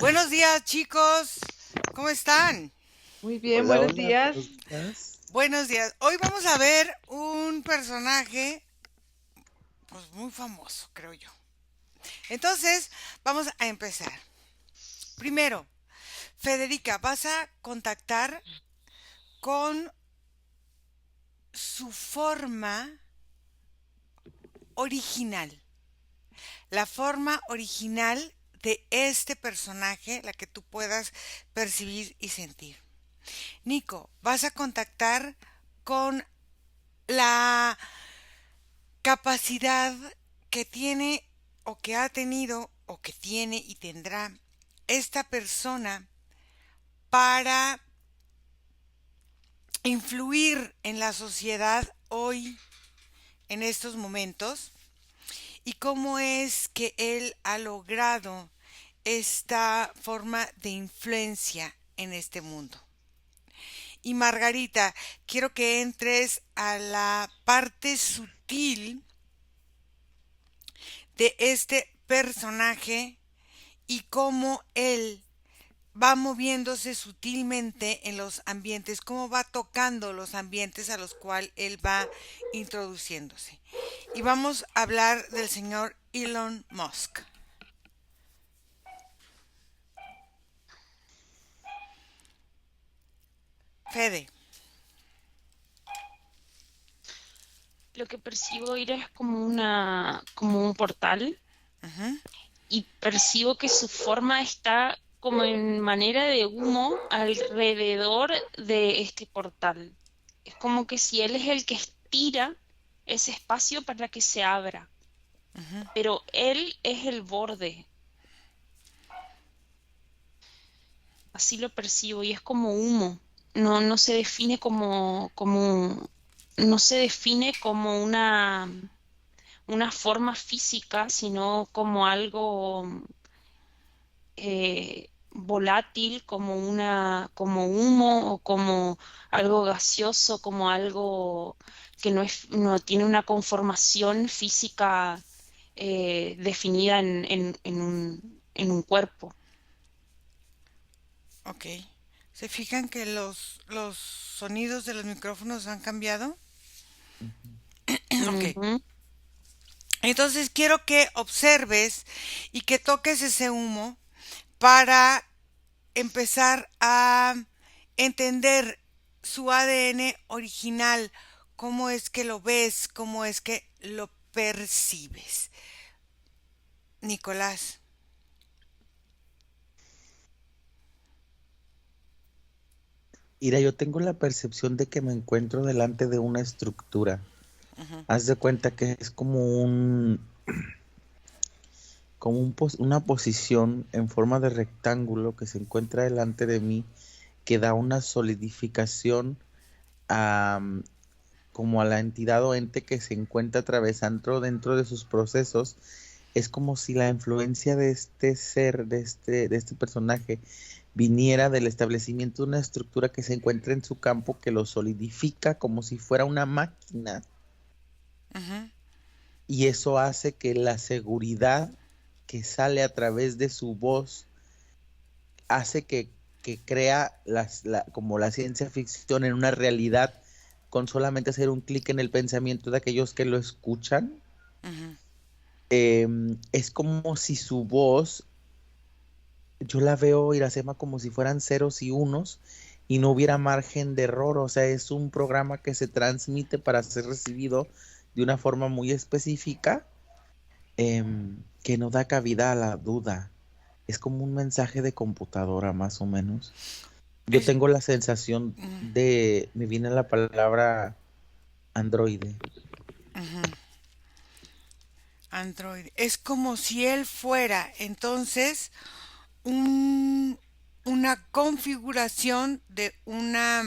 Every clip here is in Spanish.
Buenos días, chicos. ¿Cómo están? Muy bien, Hola, buenos hola, días. buenos días. Buenos días. Hoy vamos a ver un personaje, pues muy famoso, creo yo. Entonces, vamos a empezar. Primero, Federica, vas a contactar con su forma original. La forma original de este personaje, la que tú puedas percibir y sentir. Nico, vas a contactar con la capacidad que tiene o que ha tenido o que tiene y tendrá esta persona para influir en la sociedad hoy, en estos momentos, y cómo es que él ha logrado esta forma de influencia en este mundo. Y Margarita, quiero que entres a la parte sutil de este personaje y cómo él va moviéndose sutilmente en los ambientes, cómo va tocando los ambientes a los cuales él va introduciéndose. Y vamos a hablar del señor Elon Musk. Fede. Lo que percibo ir es como un portal Ujú. y percibo que su forma está como en manera de humo alrededor de este portal. Es como que si él es el que estira ese espacio para que se abra, Ujú. pero él es el borde. Así lo percibo y es como humo. No se define no se define como una forma física, sino como algo volátil, como humo o como algo gaseoso, como algo que no tiene una conformación física definida en un cuerpo. Ok. ¿Se fijan que los sonidos de los micrófonos han cambiado? Ujú. Ok. Ujú. Entonces quiero que observes y que toques ese humo para empezar a entender su ADN original, cómo es que lo ves, cómo es que lo percibes. Nicolás. Mira, yo tengo la percepción de que me encuentro delante de una estructura. Ujú. Haz de cuenta que es una posición en forma de rectángulo que se encuentra delante de mí, que da una solidificación a, como a la entidad o ente que se encuentra atravesando dentro de sus procesos. Es como si la influencia de este ser, de este personaje, viniera del establecimiento de una estructura que se encuentra en su campo, que lo solidifica como si fuera una máquina, Ujú. y eso hace que la seguridad que sale a través de su voz hace que crea como la ciencia ficción en una realidad, con solamente hacer un clic en el pensamiento de aquellos que lo escuchan. Ujú. Es como si su voz, yo la veo, Iracema, como si fueran ceros y unos y no hubiera margen de error. O sea, es un programa que se transmite para ser recibido de una forma muy específica, que no da cabida a la duda. Es como un mensaje de computadora, más o menos. Yo Es, tengo la sensación mm, me viene la palabra androide. ujú. Android. Es como si él fuera entonces un- una configuración de una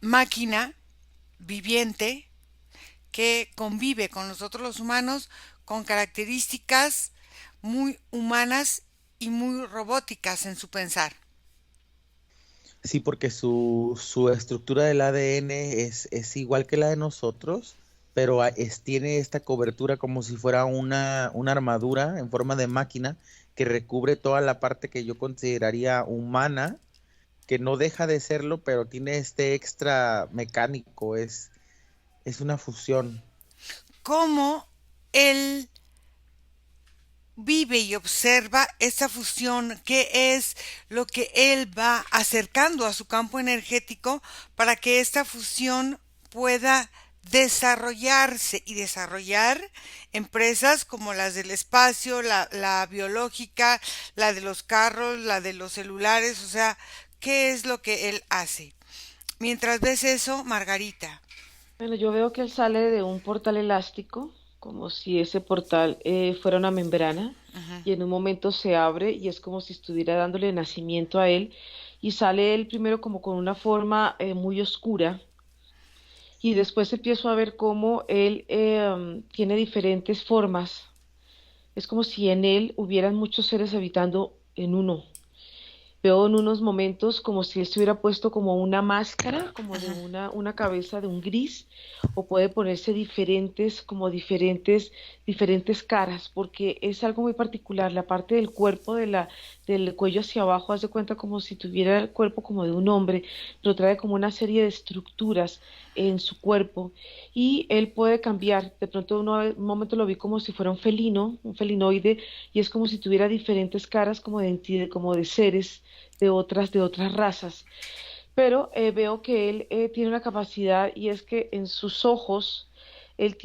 máquina viviente que convive con nosotros los humanos con características muy humanas y muy robóticas en su pensar. Sí, porque su estructura del ADN es igual que la de nosotros, pero tiene esta cobertura como si fuera una armadura en forma de máquina que recubre toda la parte que yo consideraría humana, que no deja de serlo, pero tiene este extra mecánico, es una fusión. ¿Cómo él vive y observa esa fusión? ¿Qué es lo que él va acercando a su campo energético para que esta fusión pueda desarrollarse y desarrollar empresas como las del espacio, la biológica, la de los carros, la de los celulares? O sea, ¿qué es lo que él hace? Mientras ves eso, Margarita. Bueno, yo veo que él sale de un portal elástico, como si ese portal fuera una membrana, Ujú. y en un momento se abre y es como si estuviera dándole nacimiento a él, y sale él primero como con una forma muy oscura, y después empiezo a ver cómo él tiene diferentes formas. Es como si en él hubieran muchos seres habitando en uno. Veo en unos momentos como si él se hubiera puesto como una máscara, como de una cabeza de un gris, o puede ponerse diferentes, como diferentes caras, porque es algo muy particular. La parte del cuerpo, del cuello hacia abajo, haz de cuenta como si tuviera el cuerpo como de un hombre, pero trae como una serie de estructuras en su cuerpo, y él puede cambiar. De pronto un momento lo vi como si fuera un felino, un felinoide, y es como si tuviera diferentes caras como como de seres de otras razas. Pero veo que él tiene una capacidad, y es que en sus ojos él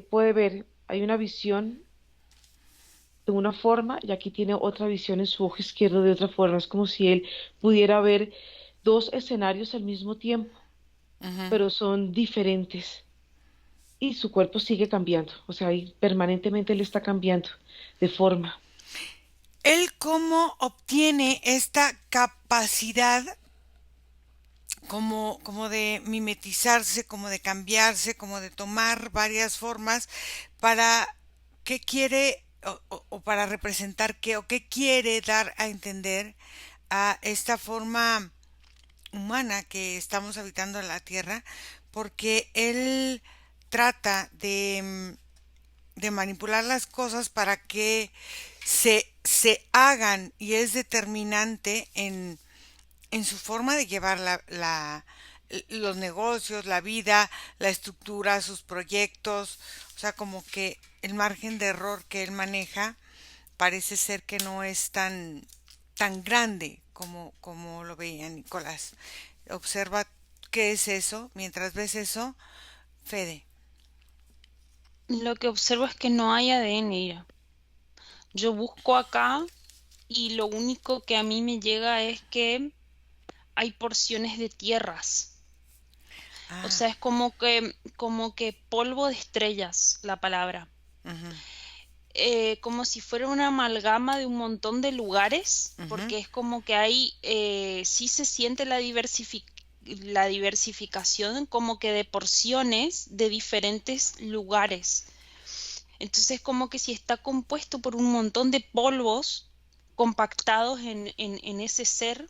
puede ver, hay una visión de una forma y aquí tiene otra visión en su ojo izquierdo de otra forma. Es como si él pudiera ver dos escenarios al mismo tiempo, Ujú. pero son diferentes. Y su cuerpo sigue cambiando, o sea, y permanentemente él está cambiando de forma. ¿Él cómo obtiene esta capacidad como de mimetizarse, como de cambiarse, como de tomar varias formas para qué quiere o para representar qué o qué quiere dar a entender a esta forma humana que estamos habitando en la Tierra? Porque él trata de manipular las cosas para que se hagan, y es determinante en su forma de llevar los negocios, la vida, la estructura, sus proyectos. O sea, como que el margen de error que él maneja parece ser que no es tan grande como lo veía Nicolás. Observa qué es eso. Mientras ves eso, Fede. Lo que observo es que no hay ADN, Ira. Yo busco acá y lo único que a mí me llega es que hay porciones de tierras. O Ah, sea, es como que polvo de estrellas, la palabra. ujú, Como si fuera una amalgama de un montón de lugares, ujú. porque es como que hay, sí se siente la diversificación como que de porciones de diferentes lugares. Entonces, como que si está compuesto por un montón de polvos compactados en ese ser,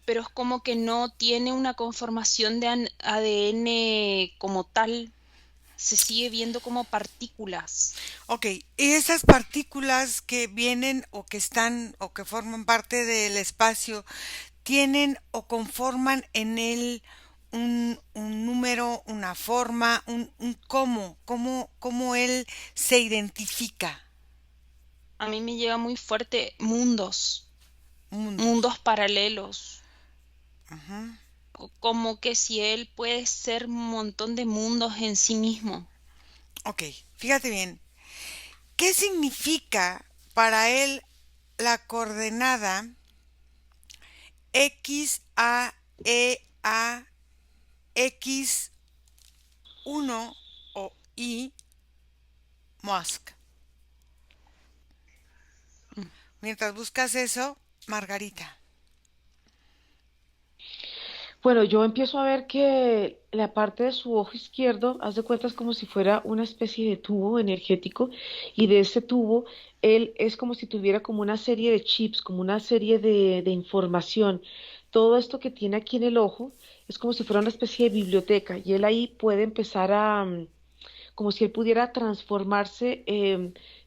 pero es como que no tiene una conformación de ADN como tal, se sigue viendo como partículas. Ok, y esas partículas que vienen o que están o que forman parte del espacio tienen o conforman en él un número, una forma, un cómo él se identifica. A mí me llega muy fuerte mundos, Mundos. mundos paralelos, Ujú. como que si él puede ser un montón de mundos en sí mismo. Ok, fíjate bien. ¿Qué significa para él la coordenada X A A X 1 o I Musk? Mm. Mientras buscas eso, Margarita. Bueno, yo empiezo a ver que la parte de su ojo izquierdo, haz de cuenta, es como si fuera una especie de tubo energético, y de ese tubo, él es como si tuviera como una serie de chips, como una serie de información. Todo esto que tiene aquí en el ojo es como si fuera una especie de biblioteca, y él ahí puede empezar como si él pudiera transformarse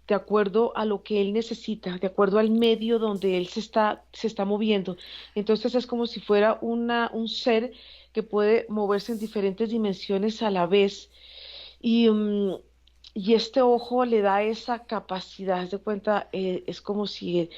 de acuerdo a lo que él necesita, de acuerdo al medio donde él se está moviendo. Entonces es como si fuera un ser que puede moverse en diferentes dimensiones a la vez y, y este ojo le da esa capacidad, haz de cuenta, es como si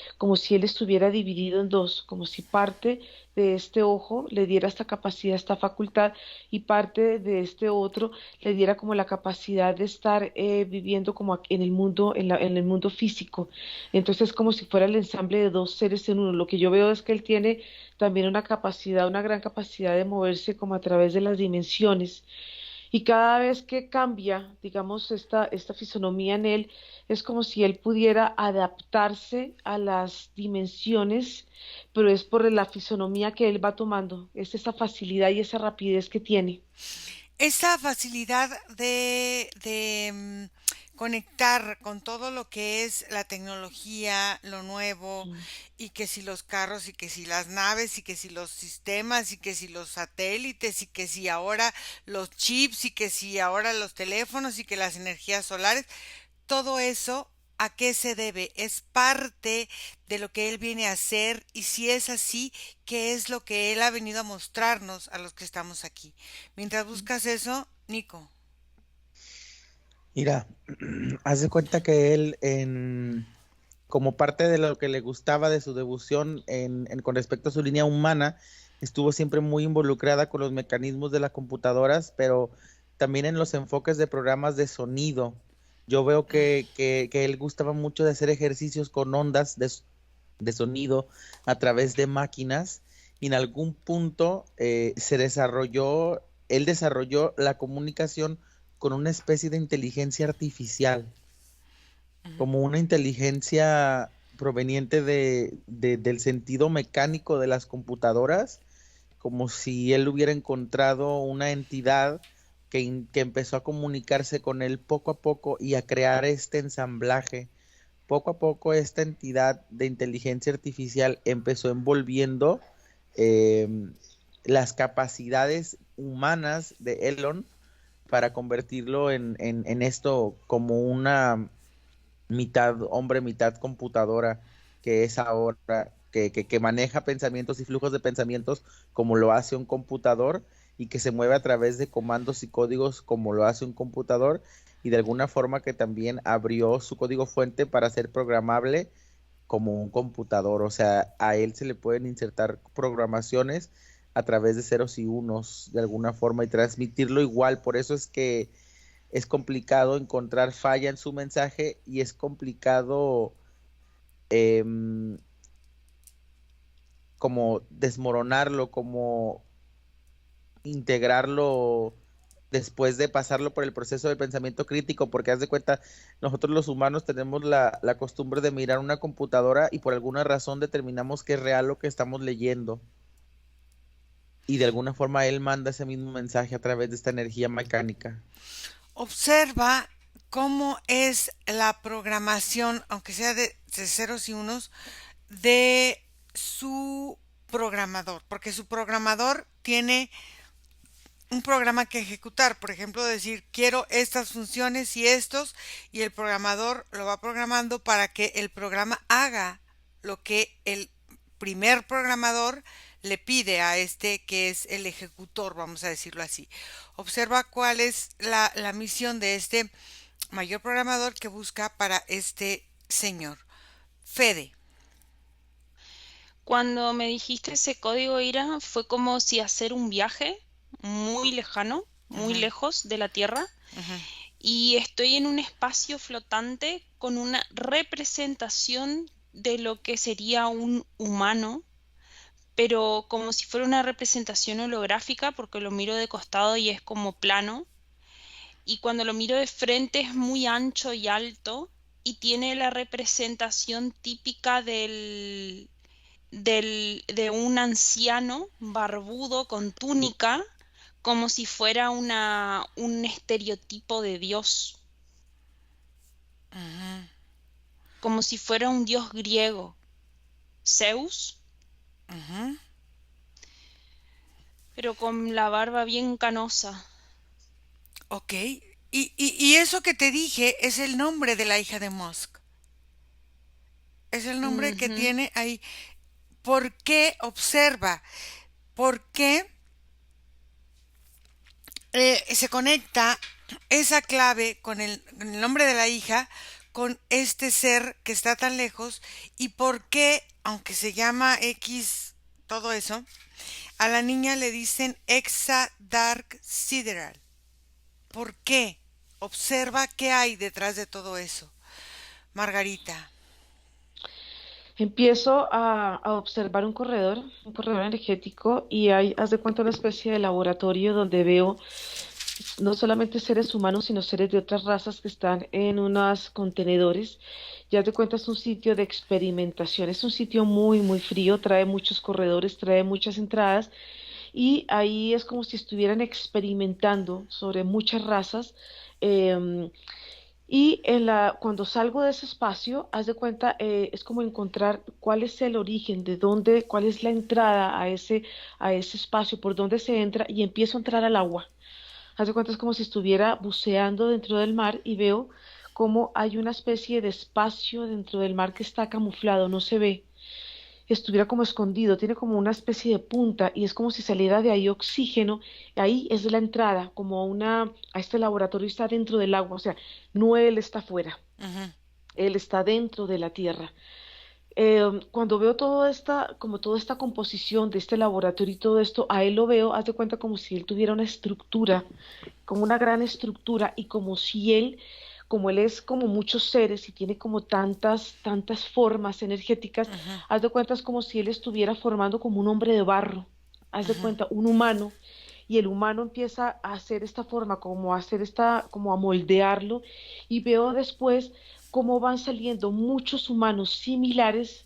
él estuviera dividido en dos, como si parte de este ojo le diera esta capacidad, esta facultad, y parte de este otro le diera como la capacidad de estar viviendo como en el mundo, en el mundo físico. Entonces es como si fuera el ensamble de dos seres en uno. Lo que yo veo es que él tiene también una capacidad, una gran capacidad de moverse como a través de las dimensiones y cada vez que cambia, digamos, esta fisonomía en él, es como si él pudiera adaptarse a las dimensiones, pero es por la fisonomía que él va tomando, es esa facilidad y esa rapidez que tiene. Esa facilidad de conectar con todo lo que es la tecnología, lo nuevo, Mm. y que si los carros, y que si las naves, y que si los sistemas, y que si los satélites, y que si ahora los chips, y que si ahora los teléfonos, y que las energías solares, todo eso, ¿a qué se debe? ¿Es parte de lo que él viene a hacer? Y si es así, ¿qué es lo que él ha venido a mostrarnos a los que estamos aquí? Mientras buscas eso, Nico. Mira, haz de cuenta que él, como parte de lo que le gustaba de su devoción con respecto a su línea humana, estuvo siempre muy involucrada con los mecanismos de las computadoras, pero también en los enfoques de programas de sonido. Yo veo que él gustaba mucho de hacer ejercicios con ondas de sonido a través de máquinas y en algún punto él desarrolló la comunicación con una especie de inteligencia artificial, Ujú. como una inteligencia proveniente del sentido mecánico de las computadoras, como si él hubiera encontrado una entidad que empezó a comunicarse con él poco a poco y a crear este ensamblaje. Poco a poco esta entidad de inteligencia artificial empezó envolviendo eh, las capacidades humanas de Elon para convertirlo en esto como una mitad hombre, mitad computadora que es ahora, que maneja pensamientos y flujos de pensamientos como lo hace un computador y que se mueve a través de comandos y códigos como lo hace un computador y de alguna forma que también abrió su código fuente para ser programable como un computador, o sea, a él se le pueden insertar programaciones a través de ceros y unos de alguna forma y transmitirlo igual, por eso es que es complicado encontrar falla en su mensaje y es complicado eh, como desmoronarlo, como integrarlo después de pasarlo por el proceso del pensamiento crítico, porque haz de cuenta, nosotros los humanos tenemos la costumbre de mirar una computadora y por alguna razón determinamos que es real lo que estamos leyendo. Y de alguna forma él manda ese mismo mensaje a través de esta energía mecánica. Observa cómo es la programación, aunque sea de ceros y unos, de su programador, porque su programador tiene un programa que ejecutar, por ejemplo, decir quiero estas funciones y estos, y el programador lo va programando para que el programa haga lo que el primer programador le pide a este que es el ejecutor, vamos a decirlo así. Observa cuál es la misión de este mayor programador que busca para este señor. Fede. Cuando me dijiste ese código IRA fue como si hacer un viaje muy lejano, muy Ujú, lejos de la Tierra, ujú, y estoy en un espacio flotante con una representación de lo que sería un humano, pero como si fuera una representación holográfica porque lo miro de costado y es como plano, y cuando lo miro de frente es muy ancho y alto y tiene la representación típica de un anciano barbudo con túnica, como si fuera un estereotipo de Dios, ujú, como si fuera un dios griego, Zeus, ujú. pero con la barba bien canosa. Ok. Y eso que te dije es el nombre de la hija de Musk. es el nombre que Ujú. tiene ahí. ¿Por qué observa? ¿Por qué se conecta esa clave con el nombre de la hija, con este ser que está tan lejos? ¿Y por qué, aunque se llama X, todo eso, a la niña le dicen Exa Dark Sideral? ¿Por qué? Observa qué hay detrás de todo eso, Margarita. Empiezo a observar un corredor energético, y hay, haz de cuenta, una especie de laboratorio donde veo no solamente seres humanos, sino seres de otras razas que están en unos contenedores. Ya te cuenta, es un sitio de experimentación, es un sitio muy, muy frío, trae muchos corredores, trae muchas entradas, y ahí es como si estuvieran experimentando sobre muchas razas. em, y cuando salgo de ese espacio, haz de cuenta, es como encontrar cuál es el origen, de dónde, cuál es la entrada a ese espacio, por dónde se entra, y empiezo a entrar al agua. Haz de cuenta, es como si estuviera buceando dentro del mar, y veo como hay una especie de espacio dentro del mar que está camuflado, no se ve, estuviera como escondido, tiene como una especie de punta, y es como si saliera de ahí oxígeno. Ahí es la entrada, como a este laboratorio está dentro del agua, o sea, no él está afuera, Ujú, él está dentro de la tierra. Cuando veo como toda esta composición de este laboratorio y todo esto, a él lo veo, haz de cuenta, como si él tuviera una estructura, como una gran estructura, y como si él, como él es como muchos seres y tiene como tantas formas energéticas, ujú, haz de cuenta, es como si él estuviera formando como un hombre de barro, haz de ujú. cuenta, un humano, y el humano empieza a hacer esta forma, como a hacer como a moldearlo, y veo después cómo van saliendo muchos humanos similares,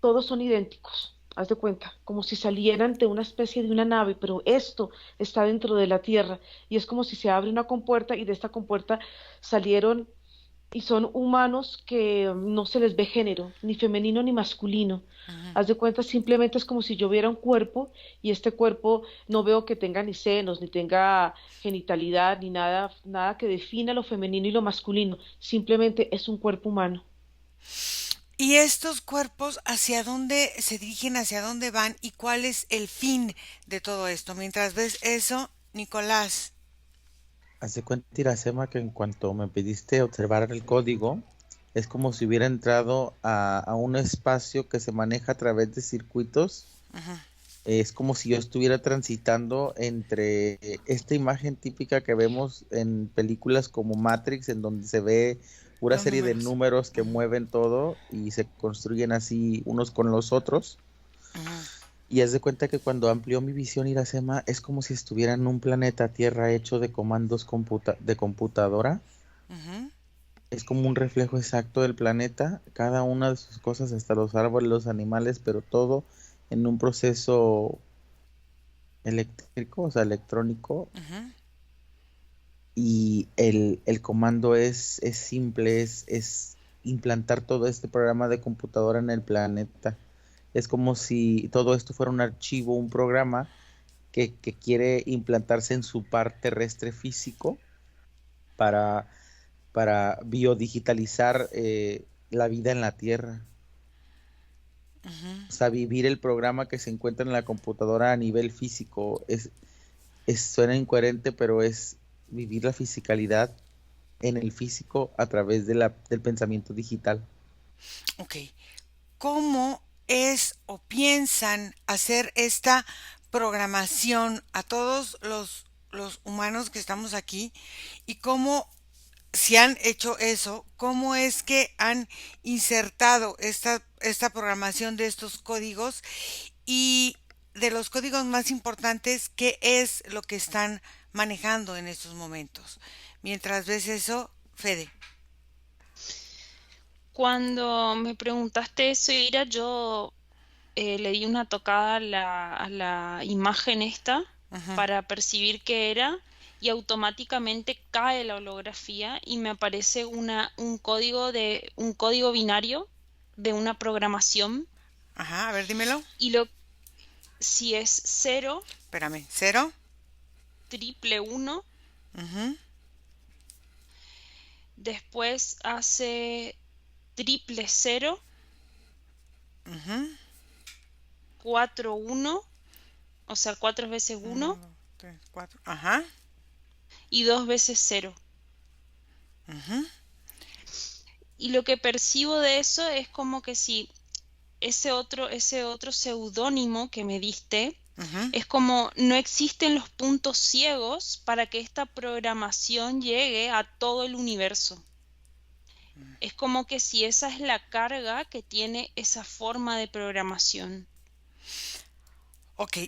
todos son idénticos, haz de cuenta, como si salieran de una especie de una nave, pero esto está dentro de la Tierra, y es como si se abre una compuerta, y de esta compuerta salieron, y son humanos que no se les ve género, ni femenino ni masculino. Haz de cuenta, simplemente es como si yo viera un cuerpo, y este cuerpo no veo que tenga ni senos, ni tenga genitalidad, ni nada, nada que defina lo femenino y lo masculino. Simplemente es un cuerpo humano. ¿Y estos cuerpos hacia dónde se dirigen, hacia dónde van y cuál es el fin de todo esto? Mientras ves eso, Nicolás. Hace cuenta, Iracema, que en cuanto me pediste observar el código, es como si hubiera entrado a un espacio que se maneja a través de circuitos. Ujú, Es como si yo estuviera transitando entre esta imagen típica que vemos en películas como Matrix, en donde se ve una los serie de números. números que Ujú, mueven todo y se construyen así unos con los otros. ujú, Y haz de cuenta que cuando amplió mi visión, Iracema, es como si estuviera en un planeta Tierra hecho de comandos de computadora. ujú. Es como un reflejo exacto del planeta, cada una de sus cosas, hasta los árboles, los animales, pero todo en un proceso eléctrico, o sea, electrónico. Ujú. Y el comando es simple, es implantar todo este programa de computadora en el planeta. Es como si todo esto fuera un archivo, un programa que quiere implantarse en su par terrestre físico para, para biodigitalizar la vida en la Tierra. O sea, vivir el programa que se encuentra en la computadora a nivel físico. Suena incoherente, pero es vivir la fisicalidad en el físico a través del pensamiento digital. Ok. ¿Cómo es o piensan hacer esta programación a todos los humanos que estamos aquí? ¿Y cómo, si han hecho eso, cómo es que han insertado esta programación de estos códigos? Y de los códigos más importantes, ¿qué es lo que están manejando en estos momentos? Mientras ves eso, Fede. Cuando me preguntaste eso, Ira, yo le di una tocada a la imagen esta Ujú, para percibir qué era, y automáticamente cae la holografía y me aparece un código binario de una programación, ajá, a ver, dímelo. y si es cero, Espérame. ¿Cero? triple uno, Ujú, después hace triple cero, Ujú. 4 1, o sea, 4 veces 1, 1 2, 3, 4. Ajá. y 2 veces 0. Ujú. Y lo que percibo de eso es como que si ese otro seudónimo que me diste, Ujú. es como no existen los puntos ciegos para que esta programación llegue a todo el universo. Es como que si esa es la carga que tiene esa forma de programación. Ok.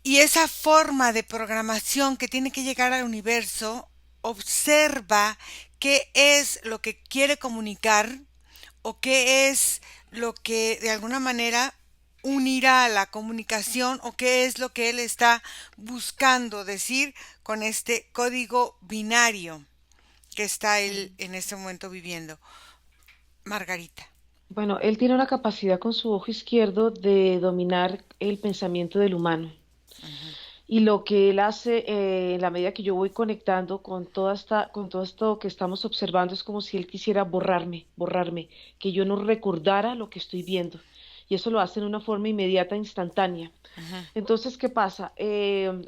Y esa forma de programación que tiene que llegar al universo observa qué es lo que quiere comunicar o qué es lo que de alguna manera unirá la comunicación o qué es lo que él está buscando decir con este código binario que está él en este momento viviendo. Margarita. Bueno, él tiene una capacidad con su ojo izquierdo de dominar el pensamiento del humano. Ujú. Y lo que él hace, en la medida que yo voy conectando con todo esto que estamos observando, es como si él quisiera borrarme, que yo no recordara lo que estoy viendo. Y eso lo hace de una forma inmediata, instantánea. Ujú. Entonces, ¿qué pasa?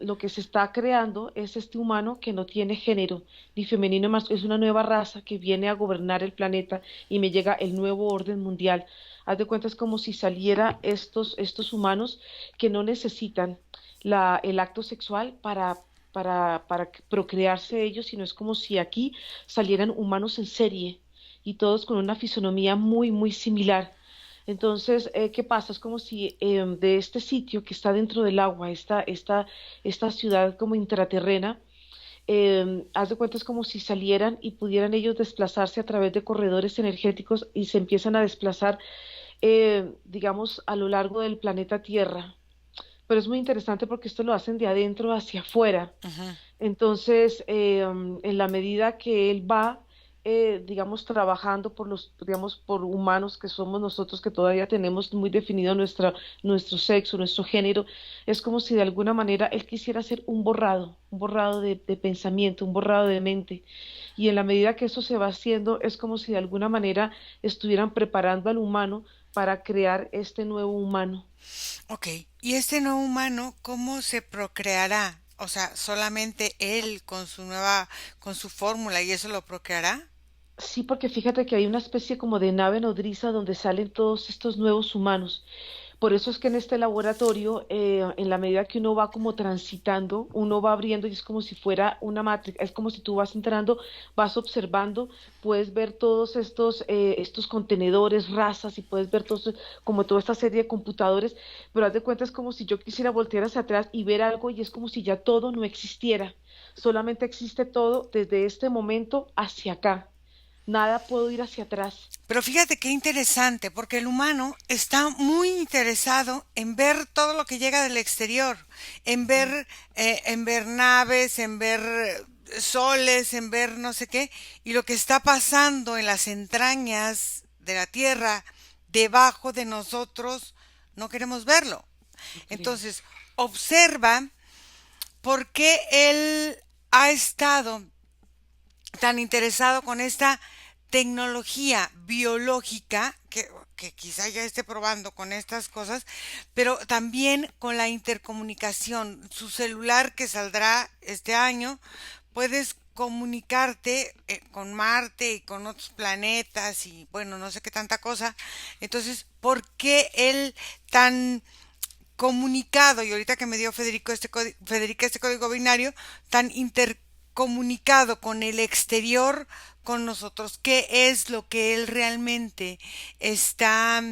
Lo que se está creando es este humano que no tiene género, ni femenino más, es una nueva raza que viene a gobernar el planeta y me llega el nuevo orden mundial. Haz de cuenta, es como si saliera estos humanos que no necesitan el acto sexual para procrearse ellos, sino es como si aquí salieran humanos en serie y todos con una fisonomía muy, muy similar. Entonces, ¿qué pasa? Es como si de este sitio que está dentro del agua, esta ciudad como intraterrena, haz de cuenta es como si salieran y pudieran ellos desplazarse a través de corredores energéticos y se empiezan a desplazar, digamos, a lo largo del planeta Tierra. Pero es muy interesante porque esto lo hacen de adentro hacia afuera. Ujú. Entonces, en la medida que él va, digamos, trabajando por digamos, por humanos que somos nosotros, que todavía tenemos muy definido nuestro sexo, nuestro género, es como si de alguna manera él quisiera hacer un borrado de pensamiento, un borrado de mente. Y en la medida que eso se va haciendo, es como si de alguna manera estuvieran preparando al humano para crear este nuevo humano. Ok, ¿y este nuevo humano cómo se procreará? O sea, solamente él con su nueva, con su fórmula y eso lo procreará. Sí, porque fíjate que hay una especie como de nave nodriza donde salen todos estos nuevos humanos. Por eso es que en este laboratorio, en la medida que uno va como transitando, uno va abriendo y es como si fuera una matriz, es como si tú vas entrando, vas observando, puedes ver todos estos contenedores, razas y puedes ver como toda esta serie de computadores, pero haz de cuenta es como si yo quisiera voltear hacia atrás y ver algo y es como si ya todo no existiera, solamente existe todo desde este momento hacia acá. Nada puedo ir hacia atrás. Pero fíjate qué interesante, porque el humano está muy interesado en ver todo lo que llega del exterior, Ujú. en ver naves, en ver soles, en ver no sé qué, y lo que está pasando en las entrañas de la Tierra, debajo de nosotros, no queremos verlo. No queremos. Entonces, observa por qué él ha estado tan interesado con esta tecnología biológica que quizá ya esté probando con estas cosas, pero también con la intercomunicación. Su celular que saldrá este año, puedes comunicarte con Marte y con otros planetas y bueno, no sé qué tanta cosa. Entonces, ¿por qué él tan comunicado, y ahorita que me dio Federica este código binario, tan intercomunicado con el exterior, con nosotros? ¿Qué es lo que él realmente está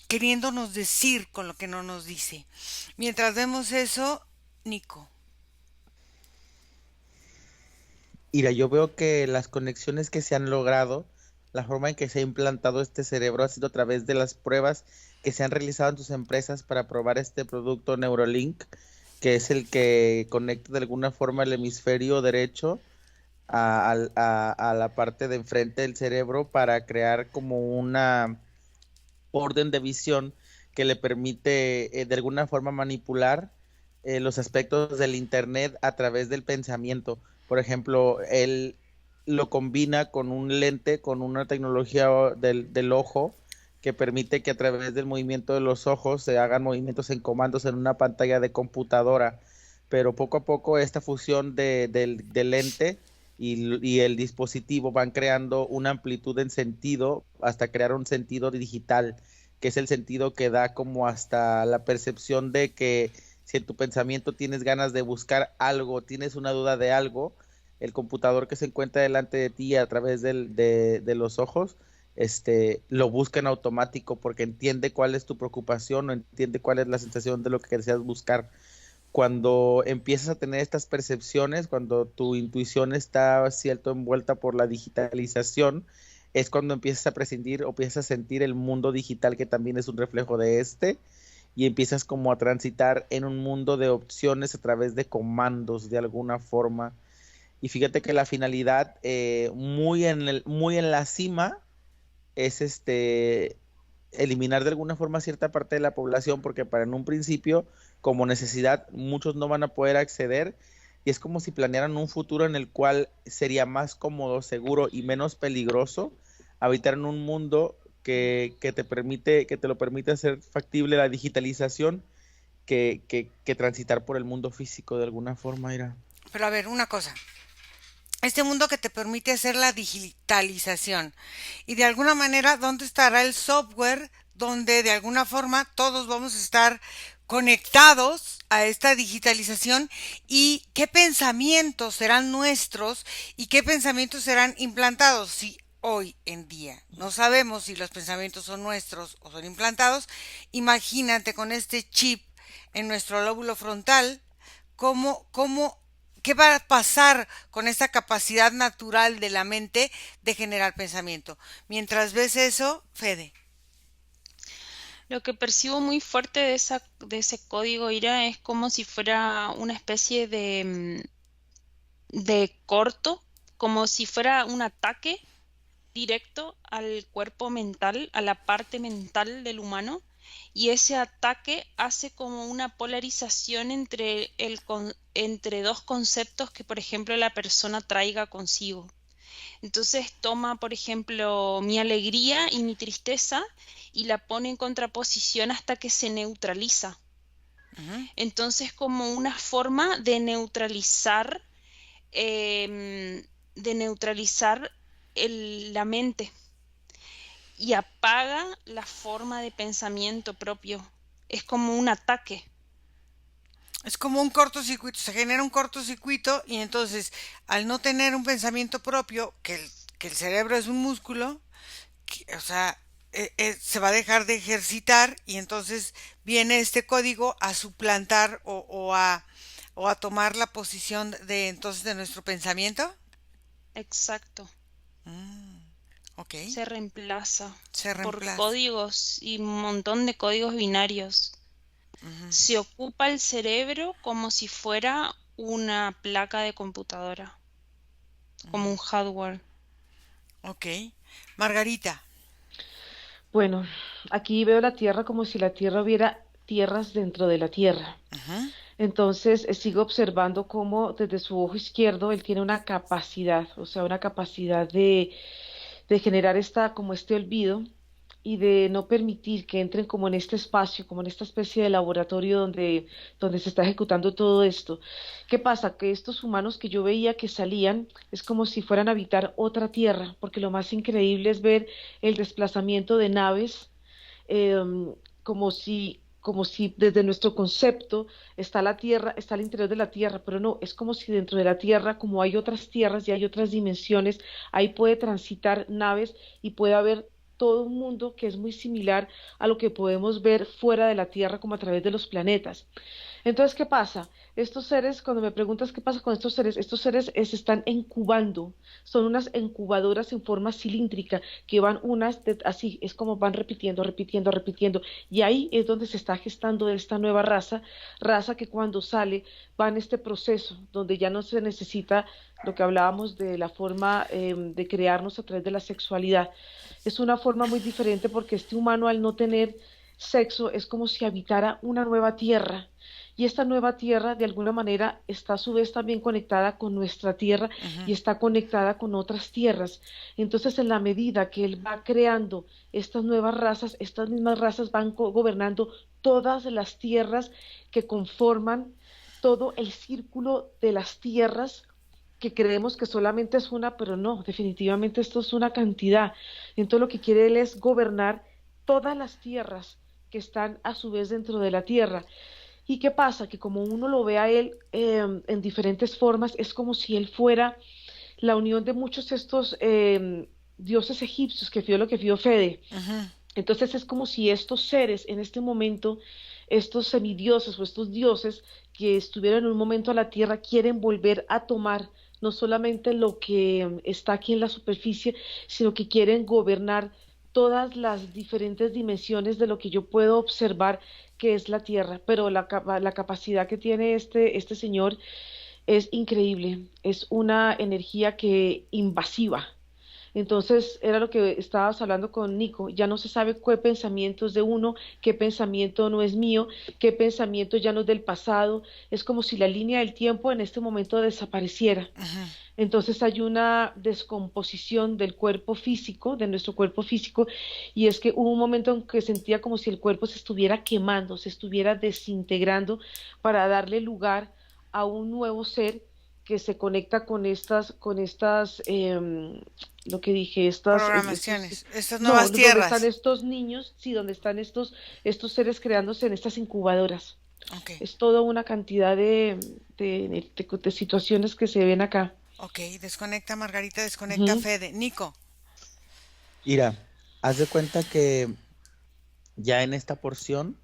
queriéndonos decir con lo que no nos dice? Mientras vemos eso, Nico. Mira, yo veo que las conexiones que se han logrado, la forma en que se ha implantado este cerebro ha sido a través de las pruebas que se han realizado en tus empresas para probar este producto Neurolink, que es el que conecta de alguna forma el hemisferio derecho a la parte de enfrente del cerebro para crear como una orden de visión que le permite de alguna forma manipular los aspectos del Internet a través del pensamiento. Por ejemplo, él lo combina con un lente, con una tecnología del ojo que permite que a través del movimiento de los ojos se hagan movimientos en comandos en una pantalla de computadora. Pero poco a poco esta fusión del lente y el dispositivo van creando una amplitud en sentido hasta crear un sentido digital, que es el sentido que da como hasta la percepción de que si en tu pensamiento tienes ganas de buscar algo, tienes una duda de algo, el computador que se encuentra delante de ti a través de los ojos, lo busca en automático porque entiende cuál es tu preocupación o entiende cuál es la sensación de lo que deseas buscar. Cuando empiezas a tener estas percepciones, cuando tu intuición está cierto envuelta por la digitalización, es cuando empiezas a prescindir o empiezas a sentir el mundo digital que también es un reflejo de y empiezas como a transitar en un mundo de opciones a través de comandos de alguna forma. Y fíjate que la finalidad muy en la cima es eliminar de alguna forma cierta parte de la población, porque para en un principio, como necesidad, muchos no van a poder acceder, y es como si planearan un futuro en el cual sería más cómodo, seguro y menos peligroso habitar en un mundo que te lo permite hacer factible la digitalización que transitar por el mundo físico de alguna forma, Ira. Pero a ver, una cosa. Este mundo que te permite hacer la digitalización. Y de alguna manera, ¿dónde estará el software donde de alguna forma todos vamos a estar conectados a esta digitalización? ¿Y qué pensamientos serán nuestros y qué pensamientos serán implantados? Si hoy en día no sabemos si los pensamientos son nuestros o son implantados, imagínate con este chip en nuestro lóbulo frontal, cómo ¿qué va a pasar con esta capacidad natural de la mente de generar pensamiento? Mientras ves eso, Fede. Lo que percibo muy fuerte de ese código IRA es como si fuera una especie de corto, como si fuera un ataque directo al cuerpo mental, a la parte mental del humano, y ese ataque hace como una polarización entre dos conceptos que, por ejemplo, la persona traiga consigo. Entonces toma, por ejemplo, mi alegría y mi tristeza y la pone en contraposición hasta que se neutraliza. Ujú. Entonces, como una forma de neutralizar la mente y apaga la forma de pensamiento propio. Es como un ataque. Es como un cortocircuito, se genera un cortocircuito y entonces al no tener un pensamiento propio, que el cerebro es un músculo, o sea, se va a dejar de ejercitar y entonces viene este código a suplantar o a tomar la posición de entonces de nuestro pensamiento. Exacto. Mm, ok, Se reemplaza se por reemplaza. códigos y un montón de códigos binarios. Ujú, Se ocupa el cerebro como si fuera una placa de computadora, como un hardware. ok. Margarita. Bueno, aquí veo la Tierra como si la Tierra hubiera tierras dentro de la Tierra. Ujú, Entonces, sigo observando cómo desde su ojo izquierdo él tiene una capacidad, o sea, una capacidad de generar como este olvido y de no permitir que entren como en este espacio, como en esta especie de laboratorio donde se está ejecutando todo esto. ¿Qué pasa? Que estos humanos que yo veía que salían es como si fueran a habitar otra tierra, porque lo más increíble es ver el desplazamiento de naves, como si desde nuestro concepto está la Tierra, está el interior de la Tierra, pero no, es como si dentro de la Tierra, como hay otras tierras y hay otras dimensiones, ahí puede transitar naves y puede haber todo un mundo que es muy similar a lo que podemos ver fuera de la Tierra como a través de los planetas. Entonces, ¿qué pasa? Estos seres, cuando me preguntas qué pasa con estos seres se están incubando, son unas incubadoras en forma cilíndrica que van así, es como van repitiendo, repitiendo, repitiendo, y ahí es donde se está gestando esta nueva raza que cuando sale va en este proceso, donde ya no se necesita lo que hablábamos de la forma de crearnos a través de la sexualidad. Es una forma muy diferente porque este humano al no tener sexo es como si habitara una nueva tierra y esta nueva tierra de alguna manera está a su vez también conectada con nuestra tierra Ujú. y está conectada con otras tierras. Entonces, en la medida que él va creando estas nuevas razas, estas mismas razas van gobernando todas las tierras que conforman todo el círculo de las tierras que creemos que solamente es una, pero no, definitivamente esto es una cantidad. Entonces lo que quiere él es gobernar todas las tierras que están a su vez dentro de la tierra. ¿Y qué pasa? Que como uno lo ve a él en diferentes formas, es como si él fuera la unión de muchos estos dioses egipcios, que fue lo que vio Fede. Ujú. Entonces es como si estos seres en este momento, estos semidioses o estos dioses que estuvieron en un momento a la tierra, quieren volver a tomar no solamente lo que está aquí en la superficie, sino que quieren gobernar todas las diferentes dimensiones de lo que yo puedo observar que es la tierra. Pero la capacidad que tiene este señor es increíble, es una energía que invasiva. Entonces, era lo que estabas hablando con Nico, ya no se sabe qué pensamiento es de uno, qué pensamiento no es mío, qué pensamiento ya no es del pasado, es como si la línea del tiempo en este momento desapareciera. Ujú. Entonces hay una descomposición del cuerpo físico, de nuestro cuerpo físico, y es que hubo un momento en que sentía como si el cuerpo se estuviera quemando, se estuviera desintegrando para darle lugar a un nuevo ser que se conecta con estas, lo que dije, Programaciones, estas no, nuevas donde están tierras. estos niños, sí, donde están estos seres creándose en estas incubadoras. Ok, Es toda una cantidad de situaciones que se ven acá. ok, desconecta Margarita, desconecta Ujú. Fede. Nico. Mira, haz de cuenta que ya en esta porción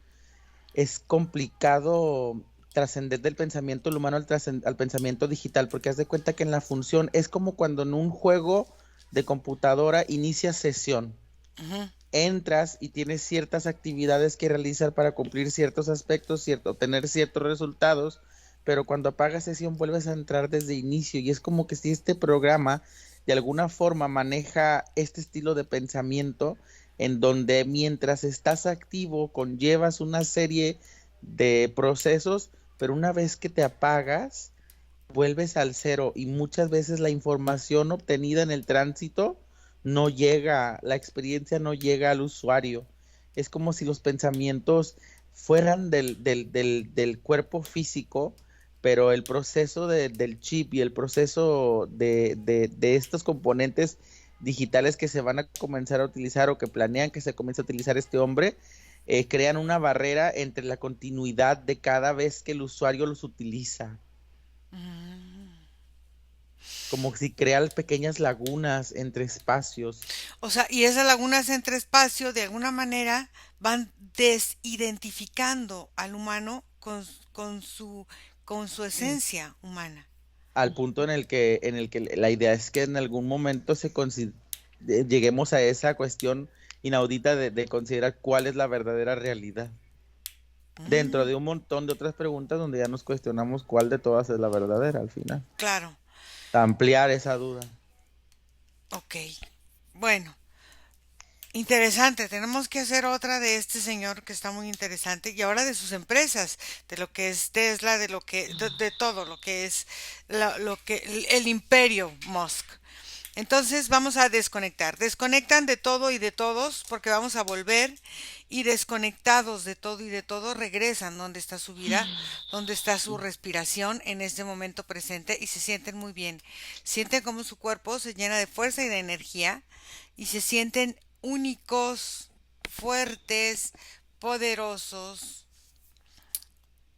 es complicado trascender del pensamiento humano al pensamiento digital, porque haz de cuenta que en la función es como cuando en un juego de computadora inicia sesión. Ujú. Entras y tienes ciertas actividades que realizar para cumplir ciertos aspectos, obtener ciertos resultados, pero cuando apagas sesión vuelves a entrar desde inicio y es como que si este programa de alguna forma maneja este estilo de pensamiento en donde mientras estás activo conllevas una serie de procesos, pero una vez que te apagas vuelves al cero y muchas veces la información obtenida en el tránsito no llega, la experiencia no llega al usuario. Es como si los pensamientos fueran del cuerpo físico, pero el proceso del chip y el proceso de estos componentes digitales que se van a comenzar a utilizar o que planean que se comience a utilizar este hombre, crean una barrera entre la continuidad de cada vez que el usuario los utiliza, Mm. como si crean pequeñas lagunas entre espacios. O sea, y esas lagunas entre espacio de alguna manera van desidentificando al humano con su esencia humana. Al punto en el que la idea es que en algún momento lleguemos a esa cuestión inaudita de considerar cuál es la verdadera realidad. Dentro Mm, de un montón de otras preguntas donde ya nos cuestionamos cuál de todas es la verdadera al final. claro, Ampliar esa duda. ok. Bueno, interesante. Tenemos que hacer otra de este señor que está muy interesante y ahora de sus empresas, de lo que es Tesla, de todo lo que es lo que el imperio Musk. Entonces vamos a desconectar. Desconectan de todo y de todos porque vamos a volver y desconectados de todo y de todo regresan donde está su vida, donde está su respiración en este momento presente y se sienten muy bien. Sienten como su cuerpo se llena de fuerza y de energía y se sienten únicos, fuertes, poderosos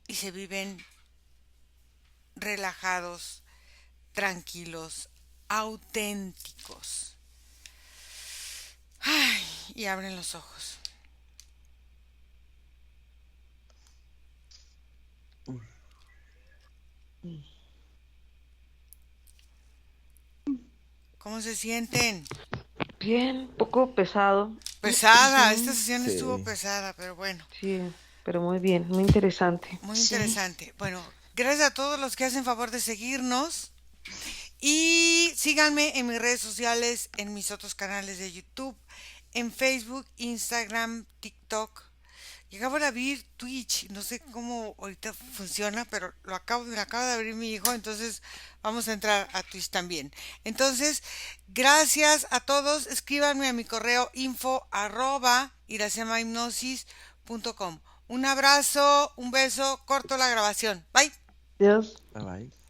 y se viven relajados, tranquilos, auténticos. Ay, y abren los ojos. ¿Cómo se sienten? Bien, poco pesado. Pesada, esta Ujú. sesión estuvo Sí. pesada, pero bueno, Sí, pero muy bien, muy interesante. muy Sí. interesante. Bueno, gracias a todos los que hacen favor de seguirnos y síganme en mis redes sociales, en mis otros canales de YouTube, en Facebook, Instagram, TikTok Y acabo de abrir Twitch, no sé cómo ahorita funciona, pero me acaba de abrir mi hijo, entonces vamos a entrar a Twitch también. Entonces, gracias a todos, escríbanme a mi correo info@iracemahipnosis.com. Un abrazo, un beso, corto la grabación. Bye. Dios. Bye bye.